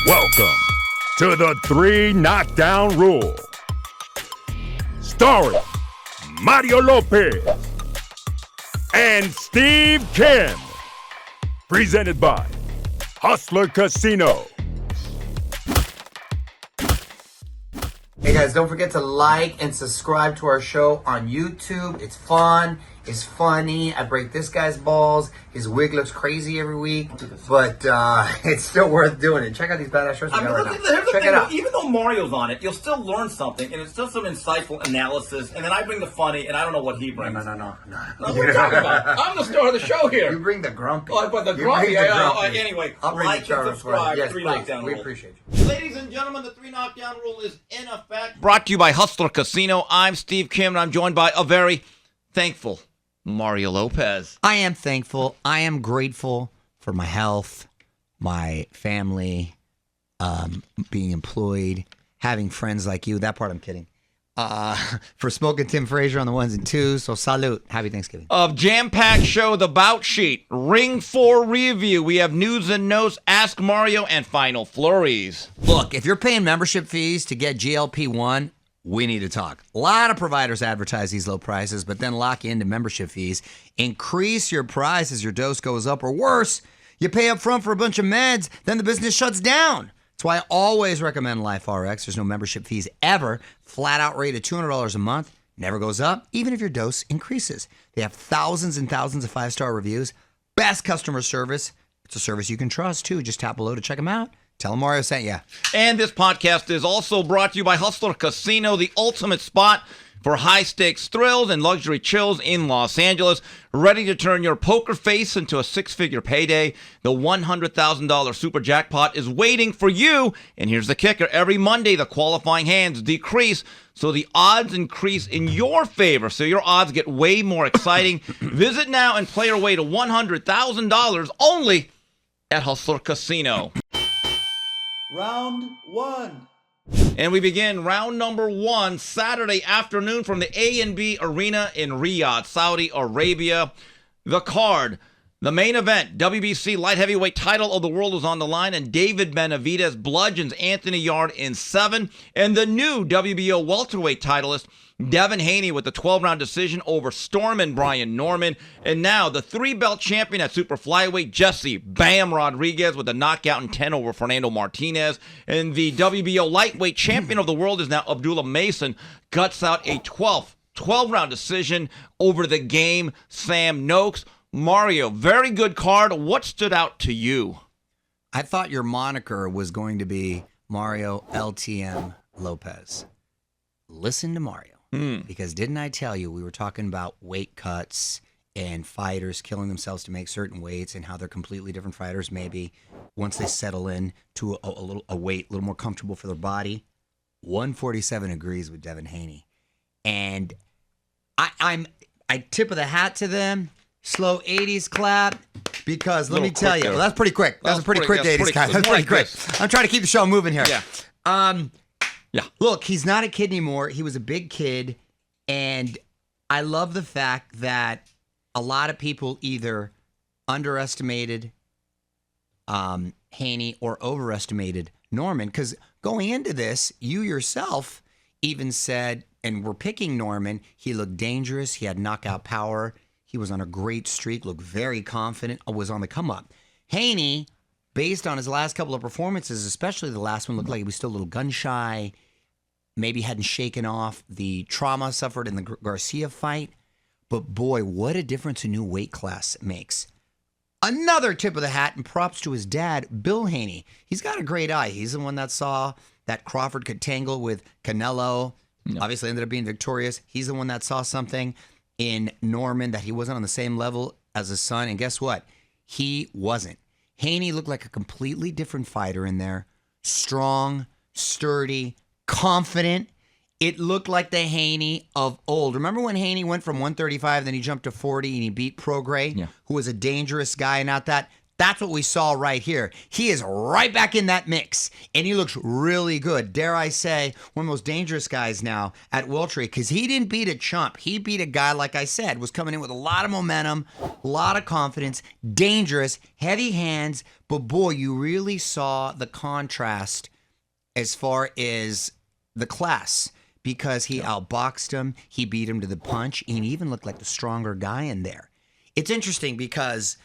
Welcome to the 3 Knockdown Rule. Starring Mario Lopez and Steve Kim. Presented by Hustler Casino. Hey guys, don't forget to like and subscribe to our show on YouTube. It's fun. It's funny. I break this guy's balls. His wig looks crazy every week, but it's still worth doing it. Check out these badass shirts we got right now. Check it out. Even though Mario's on it, you'll still learn something, and it's still some insightful analysis. And then I bring the funny, and I don't know what he brings. No. What are you talking about? I'm the star of the show here. You bring the grumpy. Oh, but the grumpy. Anyway, like and subscribe. Yes, 3 please. Knockdown We Rule. appreciate you. Ladies and gentlemen, the 3 Knockdown Rule is in effect. Brought to you by Hustler Casino. I'm Steve Kim, and I'm joined by a very thankful Mario Lopez. I am thankful. I am grateful for my health, my family, being employed, having friends like you. That part I'm kidding. For smoking Tim Frazier on the ones and twos. So salute. Happy Thanksgiving. Of jam-packed show, the bout sheet, Ring 4 review. We have news and notes, Ask Mario, and final flurries. Look, if you're paying membership fees to get GLP-1, we need to talk. A lot of providers advertise these low prices, but then lock you into membership fees. Increase your price as your dose goes up, or worse, you pay up front for a bunch of meds, then the business shuts down. That's why I always recommend LifeRx. There's no membership fees ever. Flat out rate of $200 a month. Never goes up, even if your dose increases. They have thousands and thousands of 5-star reviews. Best customer service. It's a service you can trust, too. Just tap below to check them out. Tell them Mario sent you. And this podcast is also brought to you by Hustler Casino, the ultimate spot for high-stakes thrills and luxury chills in Los Angeles. Ready to turn your poker face into a 6-figure payday. The $100,000 super jackpot is waiting for you. And here's the kicker. Every Monday, the qualifying hands decrease, so the odds increase in your favor. So your odds get way more exciting. Visit now and play your way to $100,000 only at Hustler Casino. Round 1. And we begin round number 1 Saturday afternoon from the A&B Arena in Riyadh, Saudi Arabia. The card, the main event, WBC light heavyweight title of the world is on the line, and David Benavidez bludgeons Anthony Yarde in 7. And the new WBO welterweight titleist, Devin Haney, with the 12-round decision over Stormin Brian Norman. And now the 3-belt champion at super flyweight, Jesse Bam Rodriguez, with a knockout in 10 over Fernando Martinez. And the WBO lightweight champion of the world is now Abdullah Mason, guts out a 12-round decision over the game, Sam Noakes. Mario, very good card. What stood out to you? I thought your moniker was going to be Mario LTM Lopez. Listen to Mario. Because didn't I tell you we were talking about weight cuts and fighters killing themselves to make certain weights and how they're completely different fighters maybe once they settle in to a weight a little more comfortable for their body? 147 agrees with Devin Haney. And I tip of the hat to them. Slow 80s clap, because let me tell you, well, that's pretty quick. That's a pretty quick 80s clap. That's pretty quick. I'm trying to keep the show moving here. Yeah. Look, he's not a kid anymore. He was a big kid, and I love the fact that a lot of people either underestimated Haney or overestimated Norman, because going into this, you yourself even said, and we're picking Norman, he looked dangerous, he had knockout power, he was on a great streak, looked very confident, was on the come-up. Haney, based on his last couple of performances, especially the last one, looked like he was still a little gun-shy, maybe hadn't shaken off the trauma suffered in the Garcia fight. But boy, what a difference a new weight class makes. Another tip of the hat, and props to his dad, Bill Haney. He's got a great eye. He's the one that saw that Crawford could tangle with Canelo. Obviously ended up being victorious. He's the one that saw something in Norman that he wasn't on the same level as his son. And guess what? He wasn't. Haney looked like a completely different fighter in there. Strong, sturdy, confident. It looked like the Haney of old. Remember when Haney went from 135, then he jumped to 40, and he beat Prograis, who was a dangerous guy, not that That's what we saw right here. He is right back in that mix, and he looks really good. Dare I say, one of the most dangerous guys now at welterweight, because he didn't beat a chump. He beat a guy, like I said, was coming in with a lot of momentum, a lot of confidence, dangerous, heavy hands. But boy, you really saw the contrast as far as the class, because he outboxed him, he beat him to the punch, and he even looked like the stronger guy in there. It's interesting because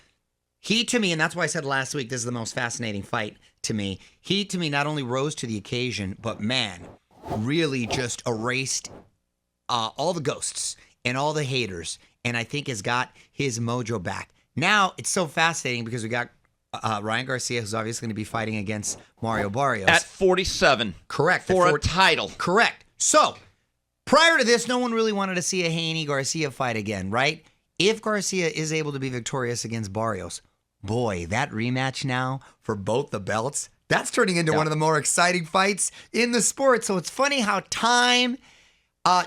he, to me, and that's why I said last week, this is the most fascinating fight to me. He, to me, not only rose to the occasion, but man, really just erased all the ghosts and all the haters, and I think has got his mojo back. Now, it's so fascinating because we got Ryan Garcia, who's obviously going to be fighting against Mario Barrios. At 47. Correct. For a title. Correct. So, prior to this, no one really wanted to see a Haney-Garcia fight again, right? If Garcia is able to be victorious against Barrios, boy, that rematch now for both the belts, that's turning into one of the more exciting fights in the sport. So it's funny how time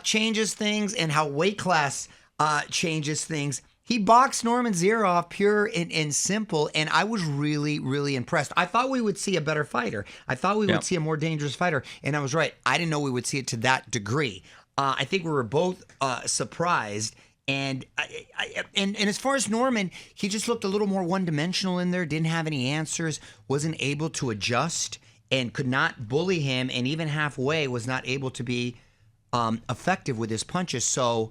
changes things and how weight class changes things. He boxed Norman Zerov pure and simple, and I was really, really impressed. I thought we would see a better fighter. I thought we would see a more dangerous fighter, and I was right. I didn't know we would see it to that degree. I think we were both surprised. And as far as Norman, he just looked a little more one-dimensional in there, didn't have any answers, wasn't able to adjust, and could not bully him, and even halfway was not able to be effective with his punches. So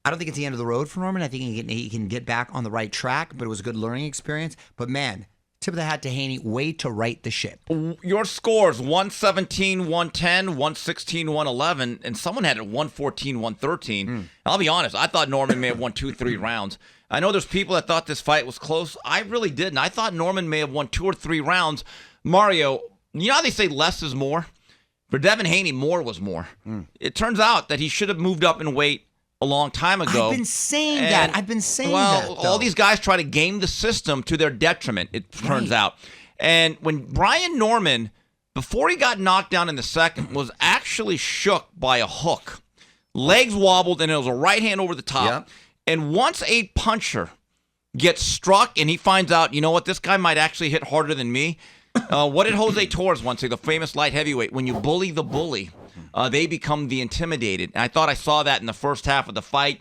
I don't think it's the end of the road for Norman. I think he can get back on the right track, but it was a good learning experience. But man, tip of the hat to Haney, way to right the ship. Your scores, 117, 110, 116, 111, and someone had it 114, 113. I'll be honest, I thought Norman may have won 2-3 rounds. I know there's people that thought this fight was close. I really didn't. I thought Norman may have won 2 or 3 rounds. Mario, you know how they say less is more? For Devin Haney, more was more. It turns out that he should have moved up in weight a long time ago. I've been saying that. Well, all these guys try to game the system to their detriment, it turns out. And when Brian Norman, before he got knocked down in the second, was actually shook by a hook. Legs wobbled, and it was a right hand over the top. Yep. And once a puncher gets struck and he finds out, you know what, this guy might actually hit harder than me. What did Jose Torres once say, the famous light heavyweight? When you bully the bully, they become the intimidated. And I thought I saw that in the first half of the fight.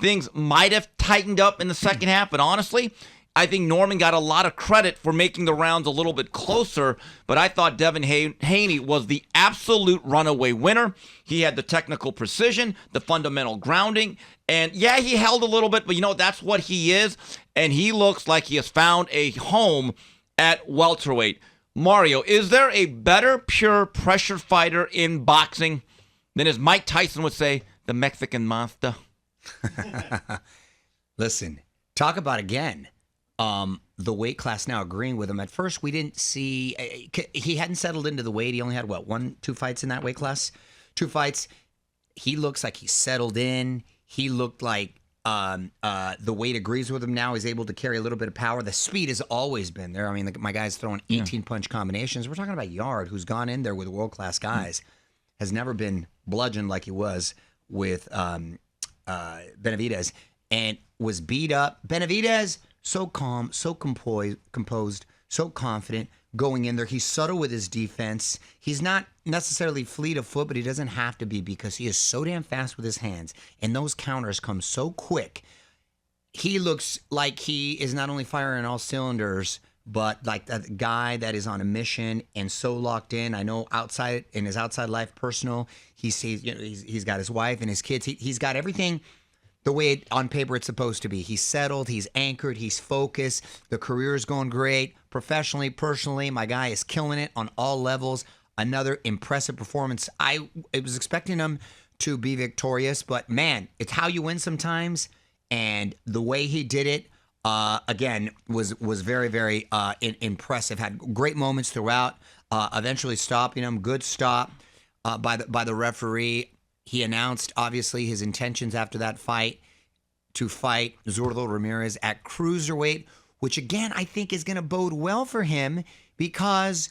Things might have tightened up in the second half, but honestly, I think Norman got a lot of credit for making the rounds a little bit closer, but I thought Devin Haney was the absolute runaway winner. He had the technical precision, the fundamental grounding, and yeah, he held a little bit, but you know, that's what he is, and he looks like he has found a home at welterweight. Mario, is there a better pure pressure fighter in boxing than, as Mike Tyson would say, the Mexican monster? Listen, talk about again the weight class now agreeing with him. At first, we didn't see he hadn't settled into the weight. He only had what, 1-2 fights in that weight class, 2 fights. He looks like he's settled in. He looked like the weight agrees with him now. He's able to carry a little bit of power. The speed has always been there. I mean, my guy's throwing 18-punch combinations. We're talking about Yarde, who's gone in there with world-class guys, has never been bludgeoned like he was with Benavidez, and was beat up. Benavidez, so calm, so composed, so confident going in there. He's subtle with his defense. He's not necessarily fleet of foot, but he doesn't have to be, because he is so damn fast with his hands, and those counters come so quick. He looks like he is not only firing all cylinders, but like that guy that is on a mission and so locked in. I know outside in his outside life, personal, he's got his wife and his kids. He's got everything the way on paper it's supposed to be. He's settled, he's anchored, he's focused. The career is going great. Professionally, personally, my guy is killing it on all levels. Another impressive performance. I was expecting him to be victorious, but man, it's how you win sometimes. And the way he did it, again, was very, very impressive. Had great moments throughout. Eventually stopping him. Good stop by the referee. He announced, obviously, his intentions after that fight to fight Zurdo Ramirez at cruiserweight, which, again, I think is going to bode well for him because,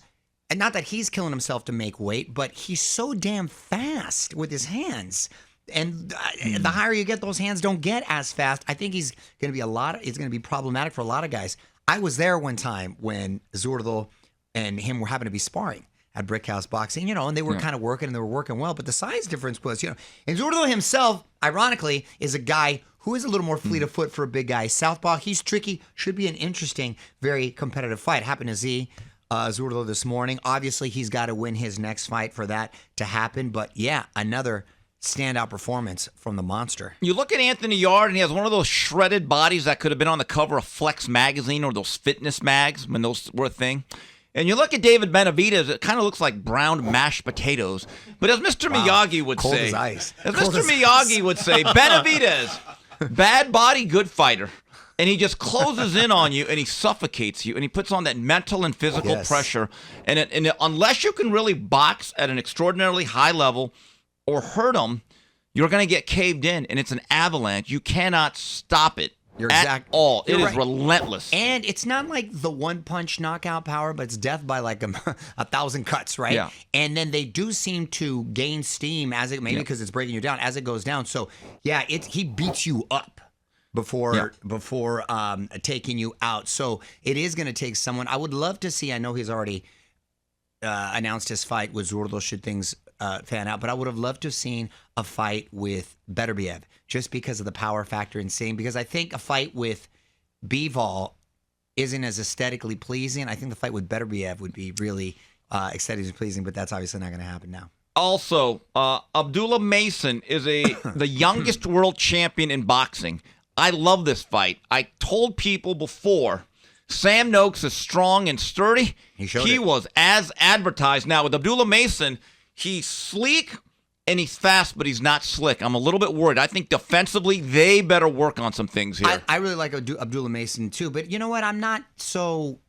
and not that he's killing himself to make weight, but he's so damn fast with his hands. And the higher you get, those hands don't get as fast. I think he's going to be it's going to be problematic for a lot of guys. I was there one time when Zurdo and him were having to be sparring at Brickhouse Boxing, and they were kind of working, and they were working well. But the size difference was, and Zurdo himself, ironically, is a guy who is a little more fleet of foot for a big guy. Southpaw, he's tricky. Should be an interesting, very competitive fight. Happened to Zurdo this morning. Obviously, he's got to win his next fight for that to happen. But yeah, another standout performance from the monster. You look at Anthony Yarde, and he has one of those shredded bodies that could have been on the cover of Flex magazine or those fitness mags when those were a thing. And you look at David Benavidez, it kind of looks like browned mashed potatoes. But as Mr. Miyagi would Cold say, as ice. Miyagi would say, Benavidez, bad body, good fighter. And he just closes in on you, and he suffocates you, and he puts on that mental and physical pressure. And unless you can really box at an extraordinarily high level or hurt him, you're going to get caved in, and it's an avalanche. You cannot stop it. You're at all. It is relentless. And it's not like the one-punch knockout power, but it's death by like 1,000 cuts, right? Yeah. And then they do seem to gain steam as it, maybe because it's breaking you down, as it goes down. So, yeah, he beats you up before taking you out. So it is going to take someone. I would love to see, I know he's already announced his fight with Zurdo should things fan out, but I would have loved to have seen a fight with Beterbiev just because of the power factor and seeing, because I think a fight with Bivol isn't as aesthetically pleasing. I think the fight with Beterbiev would be really aesthetically pleasing, but that's obviously not going to happen now. Also, Abdullah Mason is the youngest world champion in boxing. I love this fight. I told people before, Sam Noakes is strong and sturdy. He was as advertised. Now, with Abdullah Mason, he's sleek and he's fast, but he's not slick. I'm a little bit worried. I think defensively, they better work on some things here. I really like Abdullah Mason, too. But you know what? I'm not so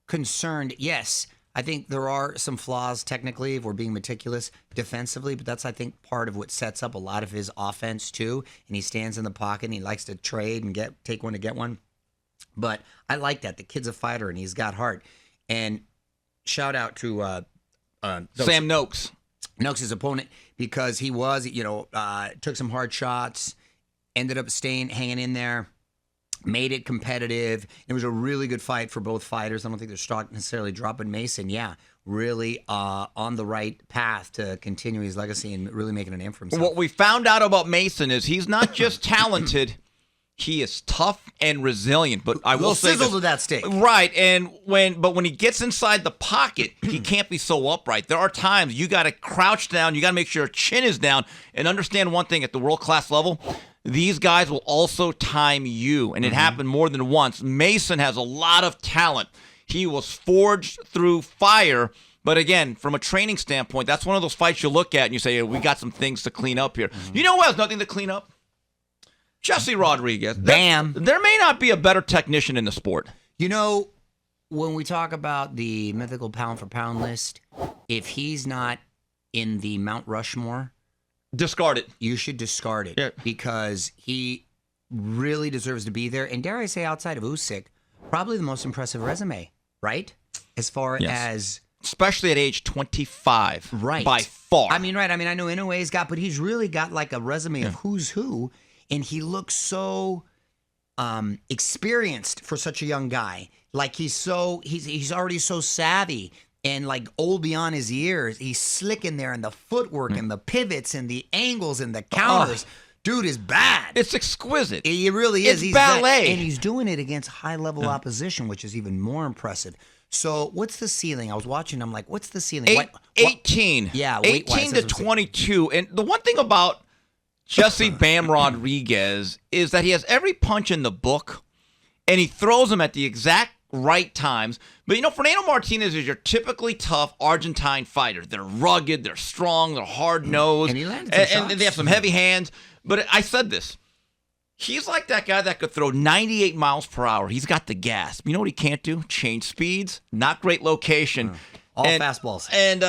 concerned. Yes, I think there are some flaws technically if we're being meticulous defensively, but that's, I think, part of what sets up a lot of his offense, too. And he stands in the pocket and he likes to trade and take one to get one. But I like that. The kid's a fighter and he's got heart. And shout out to Sam Noakes. Noakes' opponent, because he was, took some hard shots, ended up hanging in there, made it competitive. It was a really good fight for both fighters. I don't think their stock necessarily dropping. Mason, really on the right path to continue his legacy and really making a name for himself. What we found out about Mason is he's not just talented, he is tough and resilient. But I will say sizzle to that steak. Right, and when he gets inside the pocket, he can't be so upright. There are times you got to crouch down, you got to make sure your chin is down, and understand one thing at the world-class level, these guys will also time you, and it happened more than once. Mason has a lot of talent. He was forged through fire, but again, from a training standpoint, that's one of those fights you look at and you say, we got some things to clean up here. You know who has nothing to clean up? Jesse Rodriguez. Bam. There may not be a better technician in the sport. When we talk about the mythical pound-for-pound list, if he's not in the Mount Rushmore, discard it. You should discard it because he really deserves to be there. And dare I say, outside of Usyk, probably the most impressive resume, right? As far as... Especially at age 25. Right. By far. I know Inoue's but he's really got like a resume of who's who. And he looks so experienced for such a young guy. Like he's already so savvy and like old beyond his years. He's slick in there, and the footwork and the pivots and the angles and the counters. Dude is bad. It's exquisite. He really is. It's ballet. And he's doing it against high-level opposition, which is even more impressive. So what's the ceiling? I was watching. I'm like, what's the ceiling? 18. Yeah, 18 to 22. And the one thing about Jesse Bam Rodriguez is that he has every punch in the book, and he throws them at the exact right times. But, Fernando Martinez is your typically tough Argentine fighter. They're rugged, they're strong, they're hard-nosed, and he landed some shots. And they have some heavy hands. But I said this. He's like that guy that could throw 98 miles per hour. He's got the gas. You know what he can't do? Change speeds. Not great location. All fastballs. And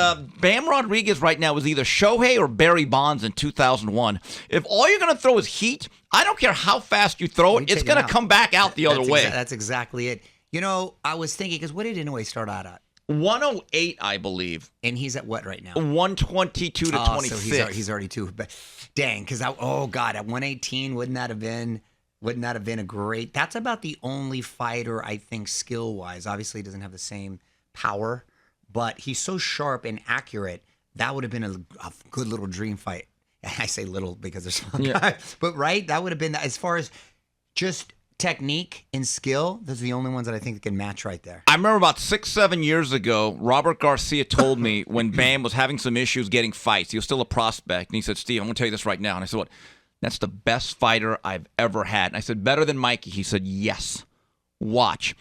Bam Rodriguez right now is either Shohei or Barry Bonds in 2001. If all you're going to throw is heat, I don't care how fast you throw it, it's going to come back out the other way. That's exactly it. I was thinking, because what did Inoue start out at? 108, I believe. And he's at what right now? 122 to 26. So he's already too. But dang, because at 118, wouldn't that have been Wouldn't that have been a great? That's about the only fighter I think skill-wise. Obviously, he doesn't have the same power, but he's so sharp and accurate. That would have been a good little dream fight. I say little because there's one guy, but right, that would have been as far as just technique and skill. Those are the only ones that I think can match right there. I remember about 6-7 years ago, Robert Garcia told me when Bam was having some issues getting fights. He was still a prospect, and he said, "Steve, I'm going to tell you this right now." And I said, "What?" "That's the best fighter I've ever had." And I said, "Better than Mikey?" He said, "Yes." Watch.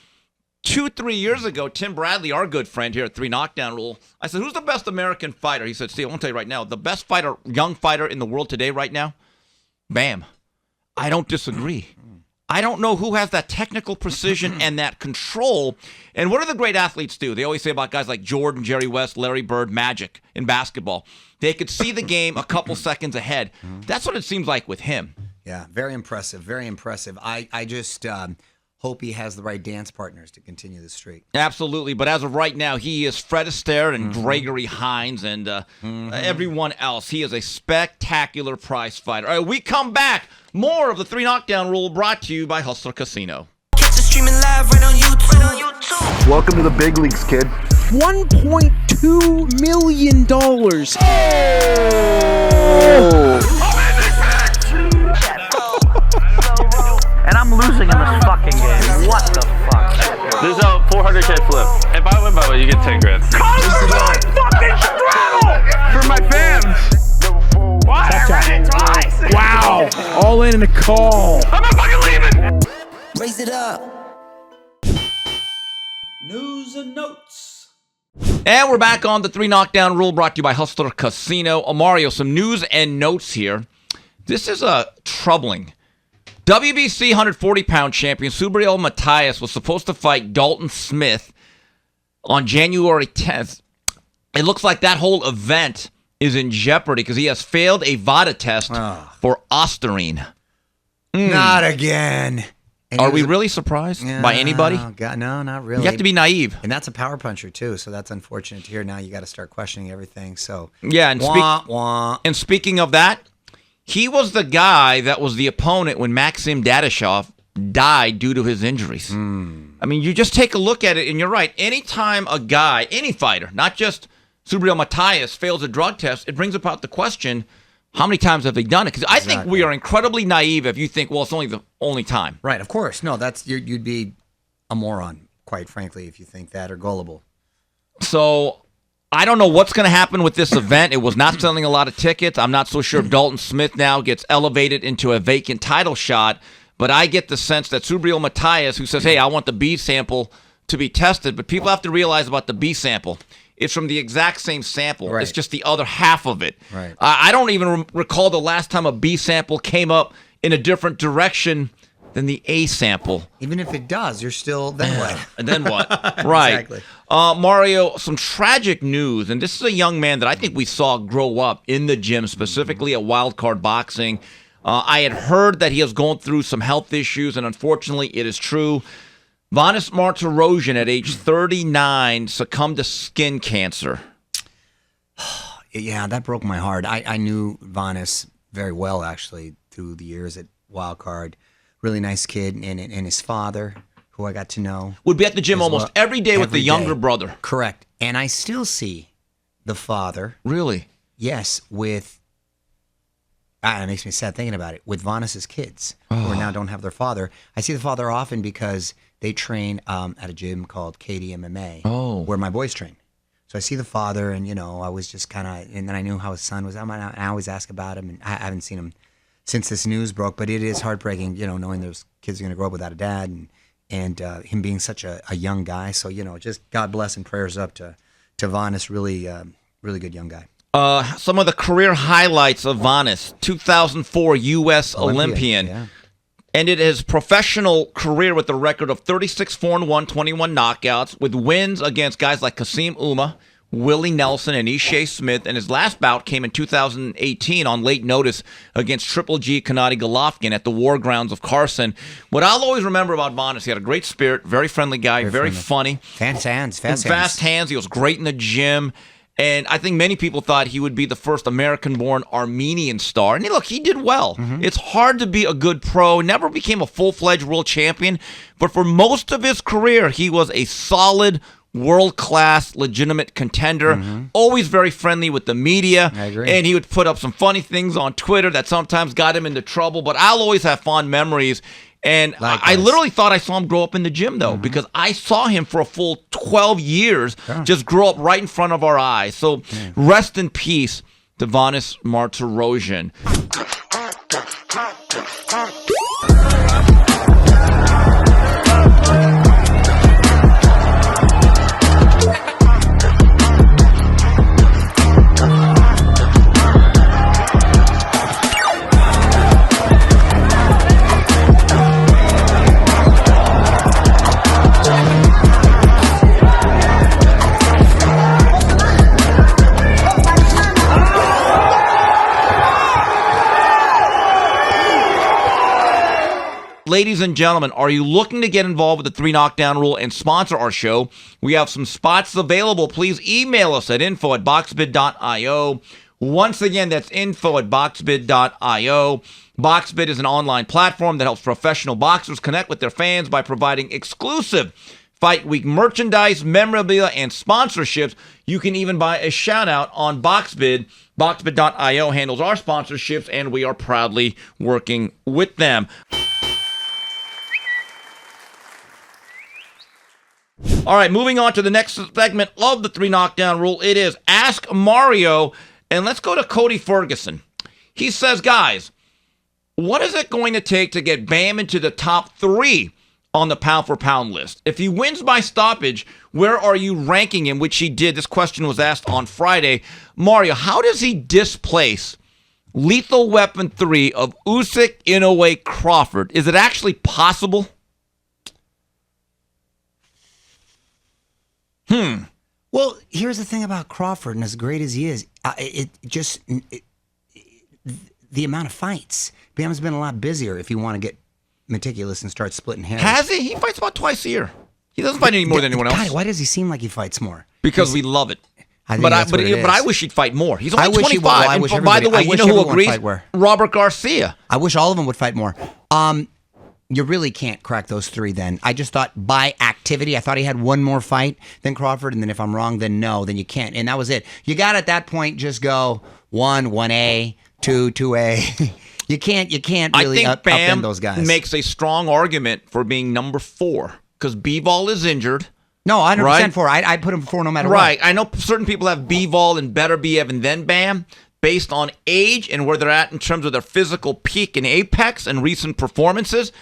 2-3 years ago, Tim Bradley, our good friend here at 3 Knockdown Rule, I said, "Who's the best American fighter?" He said, "Steve, I want to tell you right now, the best fighter, young fighter in the world today right now, Bam." I don't disagree. I don't know who has that technical precision and that control. And what do the great athletes do? They always say about guys like Jordan, Jerry West, Larry Bird, Magic in basketball. They could see the game a couple seconds ahead. That's what it seems like with him. Yeah, very impressive. Very impressive. I just hope he has the right dance partners to continue the streak. Absolutely. But as of right now, he is Fred Astaire and Gregory Hines and everyone else. He is a spectacular prize fighter. All right, we come back. More of the 3 Knockdown Rule brought to you by Hustler Casino. Catch it streaming live right on YouTube. Welcome to the big leagues, kid. $1.2 million. And I'm losing in this fucking game. What the fuck? This is a 400K flip. If I win by way, you get 10 grand. Fucking straddle! For my fans! What? I read it twice! Wow. All in a call. I'm not fucking leaving! Raise it up. News and notes. And we're back on the 3 Knockdown Rule brought to you by Hustler Casino. Mario, some news and notes here. This is troubling. WBC 140-pound champion Subriel Matias was supposed to fight Dalton Smith on January 10th. It looks like that whole event is in jeopardy because he has failed a VADA test for Osterine. Not again. And Are we really surprised by anybody? No, not really. You have to be naive. And that's a power puncher, too, so that's unfortunate to hear. Now you got to start questioning everything. So Yeah, and speaking of that, he was the guy that was the opponent when Maxim Dadashov died due to his injuries. I mean, you just take a look at it, and you're right. Anytime a guy, any fighter, not just Subriel Matias, fails a drug test, it brings about the question, how many times have they done it? Because I think we are incredibly naive if you think, well, it's only the only time. Right, of course. No, you'd be a moron, quite frankly, if you think that, or gullible. So I don't know what's going to happen with this event. It was not selling a lot of tickets. I'm not so sure if Dalton Smith now gets elevated into a vacant title shot, but I get the sense that Subriel Matias, who says, hey, I want the B sample to be tested, but people have to realize about the B sample. It's from the exact same sample. Right. It's just the other half of it. Right. I don't even recall the last time a B sample came up in a different direction than the A sample. Even if it does, you're still, then what? And then what? Right. Exactly. Mario, some tragic news, and this is a young man that I think we saw grow up in the gym, specifically at Wild Card Boxing. I had heard that he was going through some health issues, and unfortunately it is true. Vanes Martirosyan, at age 39, succumbed to skin cancer. Yeah, that broke my heart. I knew Vanes very well, actually, through the years at Wild Card. Really nice kid, and his father, who I got to know. Would be at the gym almost every day with the younger brother. Correct. And I still see the father. Really? Yes, with... it makes me sad thinking about it. With Vanes's kids, who now don't have their father. I see the father often because they train at a gym called KD MMA, where my boys train. So I see the father, and, I was just kind of... And then I knew how his son was. I always ask about him, and I haven't seen him since this news broke, but it is heartbreaking, knowing those kids are going to grow up without a dad and him being such a young guy. So, just God bless and prayers up to Vanes, really good young guy. Some of the career highlights of Vanes: 2004 U.S. Olympian. Yeah. Ended his professional career with a record of 36-4-1, 21 knockouts, with wins against guys like Kasim Uma, Willie Nelson, and Ishe Smith. And his last bout came in 2018 on late notice against Triple G Gennady Golovkin at the War Grounds of Carson. What I'll always remember about Vanes, he had a great spirit, very friendly guy, very funny. Fast hands. Fast hands. He was great in the gym. And I think many people thought he would be the first American-born Armenian star. And look, he did well. It's hard to be a good pro. Never became a full-fledged world champion. But for most of his career, he was a solid, world-class, legitimate contender. Always very friendly with the media. I agree. And he would put up some funny things on Twitter that sometimes got him into trouble. But I'll always have fond memories. And I literally thought I saw him grow up in the gym, though, because I saw him for a full 12 years just grow up right in front of our eyes. So rest in peace, Devanis Martirosyan. Ladies and gentlemen, are you looking to get involved with the 3 Knockdown Rule and sponsor our show? We have some spots available. Please email us at info@boxbid.io. Once again, that's info@boxbid.io. Boxbid is an online platform that helps professional boxers connect with their fans by providing exclusive Fight Week merchandise, memorabilia, and sponsorships. You can even buy a shout-out on Boxbid. Boxbid.io handles our sponsorships, and we are proudly working with them. All right, moving on to the next segment of the 3 Knockdown Rule. It is Ask Mario, and let's go to Cody Ferguson. He says, guys, what is it going to take to get Bam into the top 3 on the pound-for-pound list? If he wins by stoppage, where are you ranking him, which he did? This question was asked on Friday. Mario, how does he displace Lethal Weapon 3 of Usyk, Inoue, Crawford? Is it actually possible? Well, here's the thing about Crawford, and as great as he is, the amount of fights. Bam's been a lot busier if you want to get meticulous and start splitting hairs. Has he? He fights about twice a year. He doesn't fight any more than anyone else. God, why does he seem like he fights more? Because we love it. But I wish he'd fight more. He's only 25. And by the way, you know who agrees? Robert Garcia. I wish all of them would fight more. You really can't crack those 3 then. I just thought by activity, I thought he had one more fight than Crawford, and then if I'm wrong, then no, then you can't. And that was it. You got at that point just go 1, 1A, 2, 2A. You can't really upend those guys. I think Bam makes a strong argument for being number 4 because Bivol is injured. No, 100% 4. I put him 4 no matter what. Right. I know certain people have Bivol and Beterbiev and then Bam based on age and where they're at in terms of their physical peak and apex and recent performances.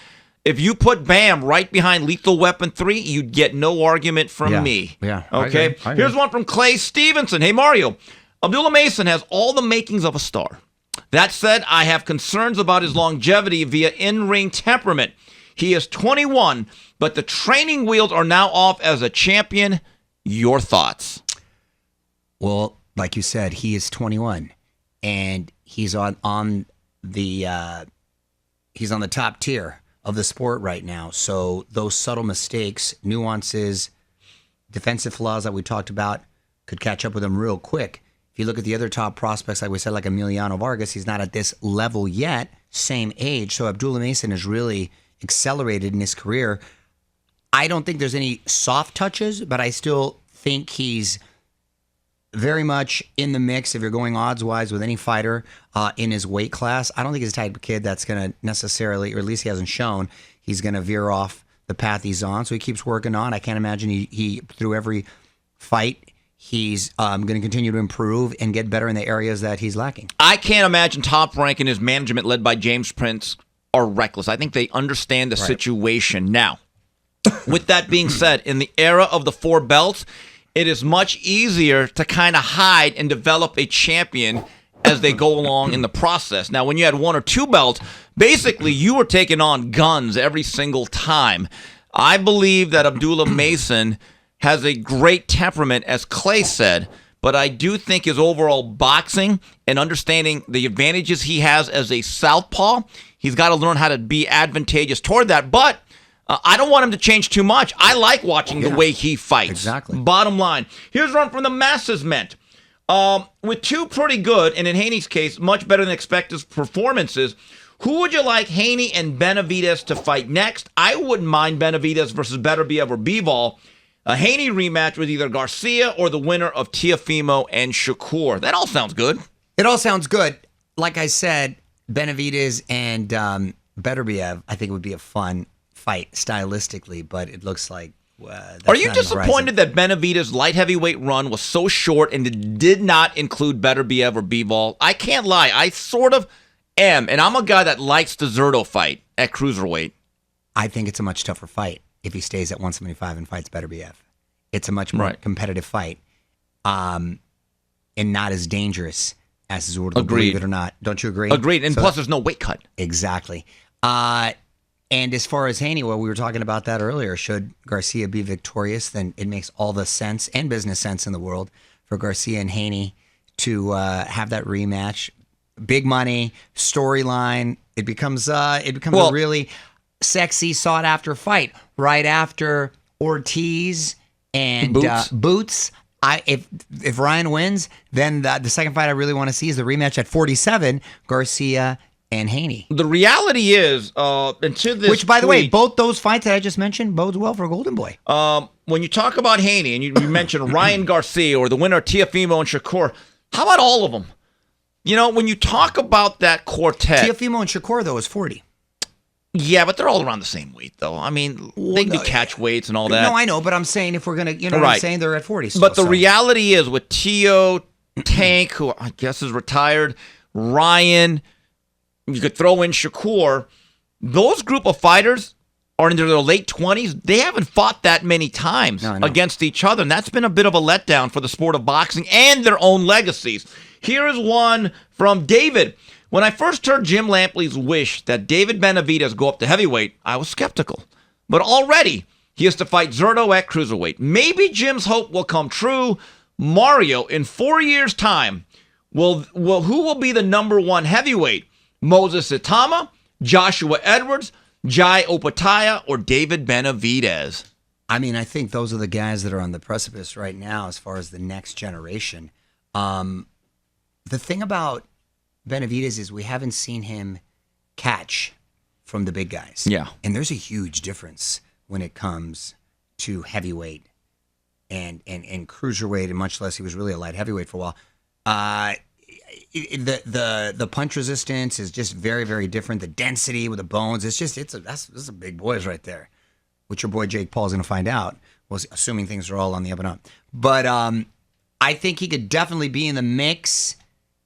If you put Bam right behind Lethal Weapon 3, you'd get no argument from me. Yeah. Okay? I agree. Here's one from Clay Stevenson. Hey, Mario. Abdullah Mason has all the makings of a star. That said, I have concerns about his longevity via in-ring temperament. He is 21, but the training wheels are now off as a champion. Your thoughts? Well, like you said, he is 21, and he's on the top tier of the sport right now. So those subtle mistakes, nuances, defensive flaws that we talked about could catch up with him real quick. If you look at the other top prospects, like we said, like Emiliano Vargas, he's not at this level yet, same age. So Abdullah Mason has really accelerated in his career. I don't think there's any soft touches, but I still think he's very much in the mix if you're going odds-wise with any fighter in his weight class. I don't think he's the type of kid that's going to necessarily, or at least he hasn't shown, he's going to veer off the path he's on. So he keeps working on. I can't imagine he through every fight, he's going to continue to improve and get better in the areas that he's lacking. I can't imagine Top Rank and his management led by James Prince are reckless. I think they understand the situation. Now, with that being said, in the era of the 4 belts, it is much easier to kind of hide and develop a champion as they go along in the process. Now, when you had 1 or 2 belts, basically you were taking on guns every single time. I believe that Abdullah Mason has a great temperament, as Clay said, but I do think his overall boxing and understanding the advantages he has as a southpaw, he's got to learn how to be advantageous toward that. But I don't want him to change too much. I like watching the way he fights. Exactly. Bottom line. Here's one from the masses meant. With two pretty good, and in Haney's case, much better than expected performances, who would you like Haney and Benavidez to fight next? I wouldn't mind Benavidez versus Beterbiev or Bivol. A Haney rematch with either Garcia or the winner of Teofimo and Shakur. That all sounds good. It all sounds good. Like I said, Benavidez and Beterbiev, I think it would be a fun fight stylistically, but it looks like that's Are you not disappointed that Benavidez' light heavyweight run was so short and it did not include Beterbiev or Bivol? I can't lie. I sort of am, and I'm a guy that likes the Zurdo fight at cruiserweight. I think it's a much tougher fight if he stays at 175 and fights Beterbiev. It's a much more competitive fight, and not as dangerous as Zurdo, believe it or not. Don't you agree? Agreed, and plus there's no weight cut. Exactly. And as far as Haney, well, we were talking about that earlier. Should Garcia be victorious, then it makes all the sense and business sense in the world for Garcia and Haney to have that rematch. Big money, storyline. It becomes a really sexy, sought-after fight right after Ortiz and Boots. If Ryan wins, then the second fight I really want to see is the rematch at 47, Garcia and Haney. The reality is, and to this which, by the way, both those fights that I just mentioned bodes well for Golden Boy. When you talk about Haney, and you mentioned Ryan Garcia or the winner of Teofimo and Shakur, how about all of them? You know, when you talk about that quartet... Teofimo and Shakur, though, is 40. Yeah, but they're all around the same weight, though. I mean, they can do catch weights and all that. No, I know, but I'm saying if we're going to, you know what I'm saying, they're at 40 still. But the reality is with Teo, Tank, who I guess is retired, Ryan, you could throw in Shakur, those group of fighters are in their late 20s. They haven't fought that many times against each other, and that's been a bit of a letdown for the sport of boxing and their own legacies. Here is one from David. When I first heard Jim Lampley's wish that David Benavidez go up to heavyweight, I was skeptical. But already, he has to fight Zurdo at cruiserweight. Maybe Jim's hope will come true. Mario, in 4 years' time, who will be the number one heavyweight? Moses Itama, Joshua Edwards, Jai Opataya, or David Benavidez? I mean, I think those are the guys that are on the precipice right now as far as the next generation. The thing about Benavidez is we haven't seen him catch from the big guys. Yeah. And there's a huge difference when it comes to heavyweight and cruiserweight, and much less he was really a light heavyweight for a while. The punch resistance is just very, very different. The density with the bones, those are big boys right there, which your boy Jake Paul is going to find out, assuming things are all on the up and up. But I think he could definitely be in the mix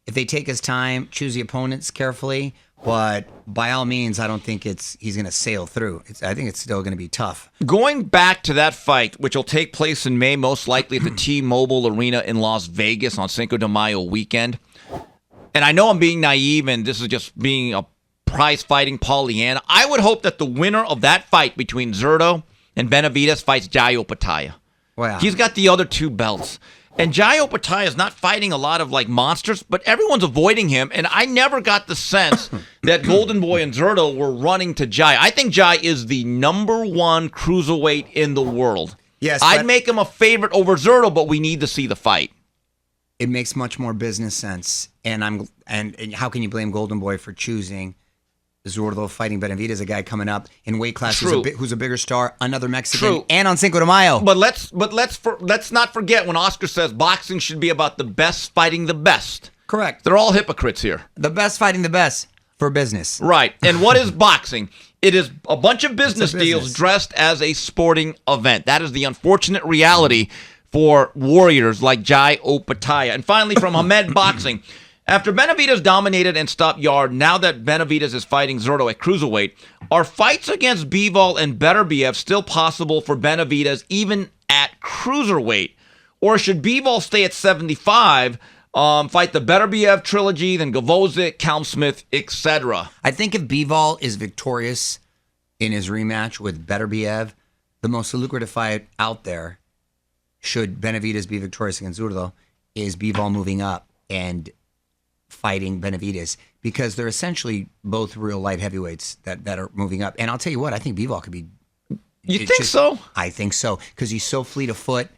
if they take his time, choose the opponents carefully. But by all means, I don't think he's going to sail through. I think it's still going to be tough. Going back to that fight, which will take place in May, most likely at the T-Mobile Arena in Las Vegas on Cinco de Mayo weekend. And I know I'm being naive, and this is just being a prize-fighting Pollyanna. I would hope that the winner of that fight between Zurdo and Benavidez fights Jai Opataya. Wow. He's got the other two belts. And Jai Opataya is not fighting a lot of monsters, but everyone's avoiding him. And I never got the sense that Golden Boy and Zurdo were running to Jai. I think Jai is the number one cruiserweight in the world. Yes, I'd make him a favorite over Zurdo, but we need to see the fight. It makes much more business sense. And how can you blame Golden Boy for choosing Zurdo fighting Benavidez, a guy coming up in weight class who's a bigger star, another Mexican, and on Cinco de Mayo. But let's not forget when Oscar says boxing should be about the best fighting the best. Correct. They're all hypocrites here. The best fighting the best for business. Right. And what is boxing? It is a bunch of business deals dressed as a sporting event. That is the unfortunate reality for warriors like Jai Opataya. And finally, from Hamed Boxing. After Benavidez dominated and stopped Yarde, now that Benavidez is fighting Zurdo at cruiserweight, are fights against Bivol and Beterbiev still possible for Benavidez even at cruiserweight? Or should Bivol stay at 75, fight the Beterbiev trilogy, then Gavozic, Calm Smith, etc.? I think if Bivol is victorious in his rematch with Beterbiev, the most lucrative fight out there, should Benavidez be victorious against Zurdo, is Bivol moving up and fighting Benavidez, because they're essentially both real light heavyweights that are moving up. And I'll tell you what, I think Bivol could be... You think so? I think so, because he's so fleet of foot.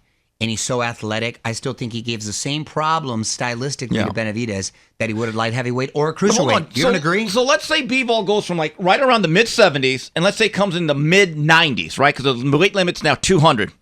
and he's so athletic. I still think he gives the same problems stylistically to Benavidez that he would at light heavyweight or a cruiserweight. You don't agree? So let's say Bivol goes from like right around the mid-70s, and let's say comes in the mid-90s, right? Because the weight limit's now 200.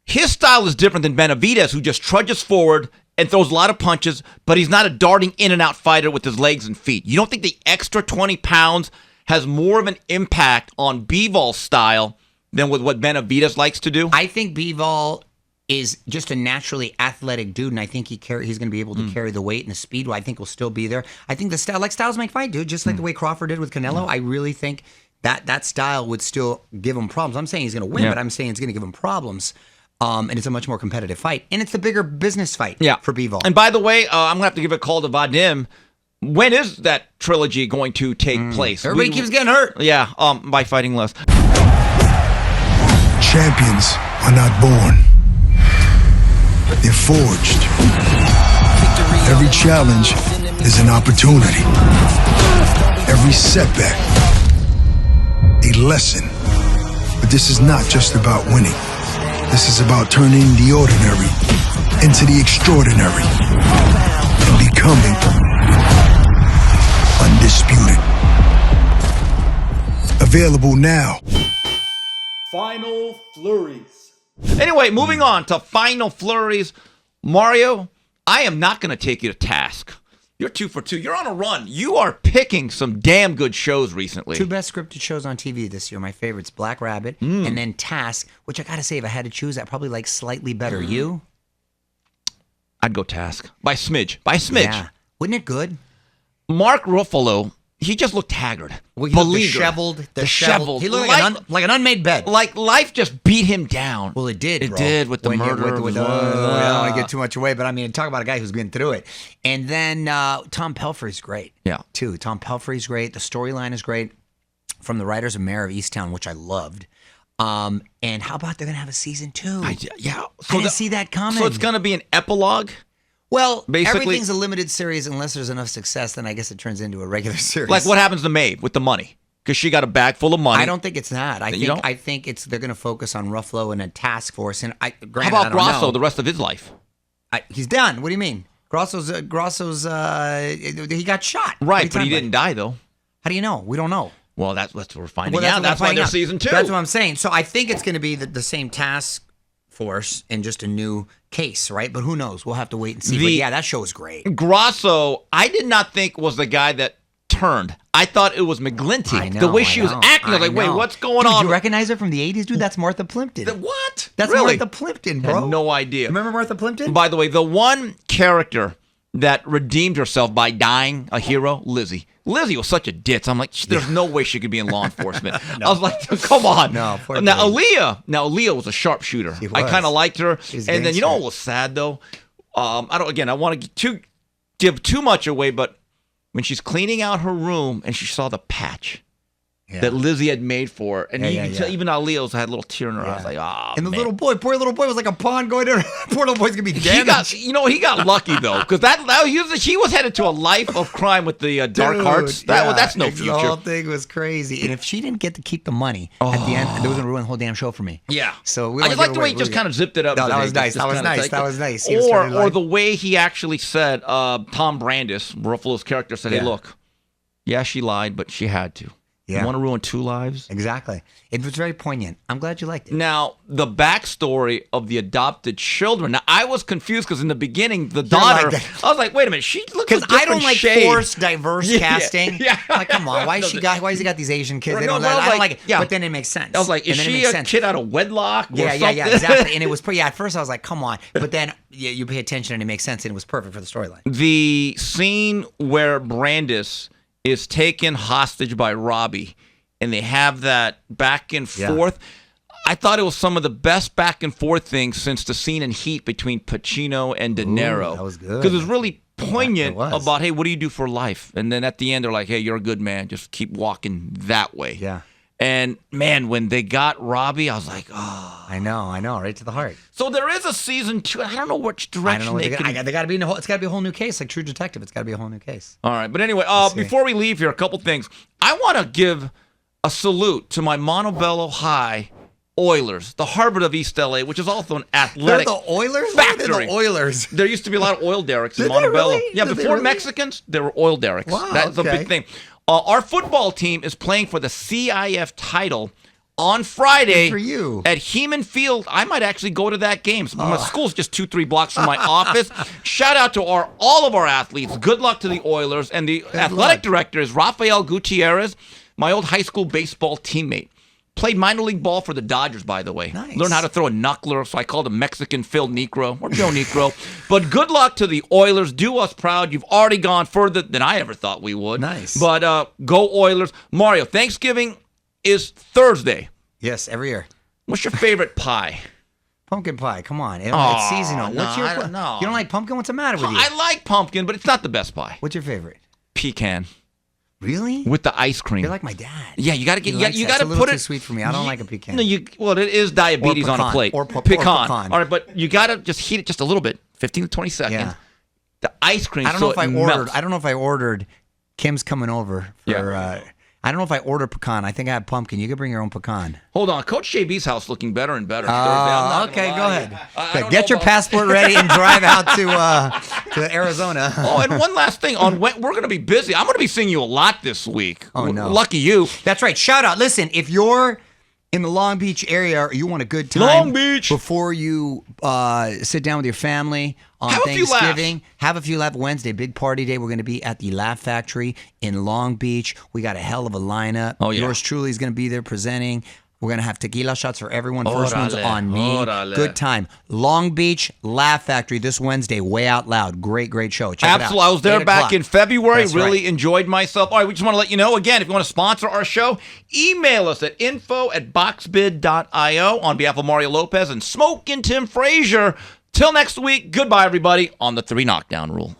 His style is different than Benavidez, who just trudges forward and throws a lot of punches, but he's not a darting in and out fighter with his legs and feet. You don't think the extra 20 pounds has more of an impact on Bivol's style than with what Benavidez likes to do? I think Bivol is just a naturally athletic dude, and I think he's going to be able to carry the weight and the speed. I think will still be there. I think the style, like styles make fight, dude, just like the way Crawford did with Canelo. I really think that style would still give him problems. I'm saying he's going to win, but I'm saying it's going to give him problems. And it's a much more competitive fight. And it's the bigger business fight for Bivol. And by the way, I'm going to have to give a call to Vadim. When is that trilogy going to take place? Everybody keeps getting hurt. Yeah, by fighting less. Champions are not born. They're forged. Every challenge is an opportunity. Every setback, a lesson. But this is not just about winning. This is about turning the ordinary into the extraordinary and becoming undisputed. Available now. Final Flurries. Anyway, moving on to Final Flurries. Mario, I am not going to take you to task. You're 2 for 2. You're on a run. You are picking some damn good shows recently. 2 best scripted shows on TV this year. My favorites, Black Rabbit and then Task, which I got to say, if I had to choose, I probably like slightly better. You? I'd go Task. By smidge. Yeah. Wasn't it good? Mark Ruffalo, he just looked haggard. Well, he looked disheveled. He looked like an unmade bed. Like life just beat him down. Well, it did, bro. It did with the murder. I don't want to get too much away, but I mean, talk about a guy who's been through it. And then Tom Pelfrey's great, too. Tom Pelfrey's great. The storyline is great from the writers of Mayor of Easttown, which I loved. And how about they're going to have a season 2? I didn't see that coming. So it's going to be an epilogue? Well, basically, everything's a limited series unless there's enough success, then I guess it turns into a regular series. Like what happens to Maeve with the money? Because she got a bag full of money. I don't think it's that. I think it's they're going to focus on Ruffalo and a task force. And how about Grosso the rest of his life? He's done. What do you mean? Grosso's he got shot. Right, but he didn't die though. How do you know? We don't know. Well, that's what we're finding out. That's why there's season 2. That's what I'm saying. So I think it's going to be the same task force and just a new case, right? But who knows? We'll have to wait and see. But yeah, that show is great. Grosso, I did not think was the guy that turned. I thought it was McGlinty. The way she was acting, I was like, wait, what's going on? Did you recognize her from the 80s, dude? That's Martha Plimpton. What? That's really? Martha Plimpton, bro. I had no idea. Remember Martha Plimpton? By the way, the one character that redeemed herself by dying a hero, Lizzie. Lizzie was such a ditz. I'm like, there's no way she could be in law enforcement. I was like, come on. No, now Aaliyah was a sharpshooter. I kind of liked her. And then you know what was sad though? I don't want to give too much away, but when she's cleaning out her room and she saw the patch that Lizzie had made for her, and even Aaliyah had a little tear in her eyes, like, oh, and the poor little boy was like a pawn going to poor little boy's gonna be damaged. He got lucky though, because he was headed to a life of crime with the dark hearts. That's no future. The whole thing was crazy, and if she didn't get to keep the money at the end, it was gonna ruin the whole damn show for me. Yeah. So I just like the way he just kind of zipped it up. No, that was nice. That was nice. Or the way he actually said, Tom Brandis, Ruffalo's character, said, "Hey, look, she lied, but she had to." You want to ruin 2 lives? Exactly. It was very poignant. I'm glad you liked it. Now, the backstory of the adopted children. Now, I was confused because in the beginning, the daughter, I was like, wait a minute, she looks like a different I don't like shade. Forced, diverse casting. Yeah. Like, come on, why has he got these Asian kids? I don't like it. Yeah. But then it makes sense. I was like, is she a kid out of wedlock or something? Yeah, exactly. And it was, at first I was like, come on. But then you pay attention and it makes sense and it was perfect for the storyline. The scene where Brandis is taken hostage by Robbie, and they have that back and forth. I thought it was some of the best back and forth things since the scene in Heat between Pacino and De Niro. That was good. Because it was really poignant about, hey, what do you do for life? And then at the end, they're like, hey, you're a good man. Just keep walking that way. Yeah. And, man, when they got Robbie, I was like, oh. I know, right to the heart. So there is a season 2. I don't know which direction they got to be it's got to be a whole new case, like True Detective. It's got to be a whole new case. All right. But anyway, before we leave here, a couple things. I want to give a salute to my Montebello High Oilers, the Harvard of East LA, which is also an They're athletic the Oilers? factory. They're the Oilers. There used to be a lot of oil derricks in Did they Montebello. really? Yeah, Did they before really? Mexicans, there were oil derricks. Wow, That's a okay. big thing. Our football team is playing for the CIF title on Friday Good for you. at Heeman Field. I might actually go to that game. My school's just 2-3 blocks from my office. Shout out to all of our athletes. Good luck to the Oilers. And the athletic director is Rafael Gutierrez, my old high school baseball teammate. Played minor league ball for the Dodgers, by the way. Nice. Learned how to throw a knuckler, so I called him Mexican Phil Necro or Joe Necro. But good luck to the Oilers. Do us proud. You've already gone further than I ever thought we would. Nice. But go Oilers. Mario, Thanksgiving is Thursday. Yes, every year. What's your favorite pie? Pumpkin pie. Come on. It's seasonal. no, What's your? I don't know. You don't like pumpkin? What's the matter with you? I like pumpkin, but it's not the best pie. What's your favorite? Pecan Really? with the ice cream. You're like my dad. Yeah, you got to get. He likes You that. got It's a to little put too it. sweet for me. I don't like a pecan. No, it is diabetes on a pecan. plate. Or pecan. All right, but you got to just heat it just a little bit, 15 to 20 seconds. Yeah. The ice cream. I don't know if I ordered. melts. I don't know if I ordered. Kim's coming over for. Yeah. I don't know if I ordered pecan. I think I have pumpkin. You could bring your own pecan. Hold on, Coach JB's house looking better and better. Thursday. I'm not Okay, gonna go lie. ahead. I don't Get know your about- passport ready and drive out to Arizona. Oh, and one last thing. We're going to be busy. I'm going to be seeing you a lot this week. Oh, no. Lucky you. That's right. Shout out. Listen, if you're in the Long Beach area or you want a good time Long Beach. before you sit down with your family on Have a few laughs. Thanksgiving, have a few laughs. Wednesday, big party day. We're going to be at the Laugh Factory in Long Beach. We got a hell of a lineup. Oh, yeah. Yours truly is going to be there presenting. We're going to have tequila shots for everyone. First one's Órale, on me. órale. Good time. Long Beach Laugh Factory this Wednesday. Way Out Loud. Great show. Check Absolutely. it out. I was there 8 back o'clock. in February. That's Really right. enjoyed myself. All right, we just want to let you know, again, if you want to sponsor our show, email us at info@boxbid.io on behalf of Mario Lopez and Smoke and Tim Frazier. Till next week, goodbye, everybody, on the 3 Knockdown Rule.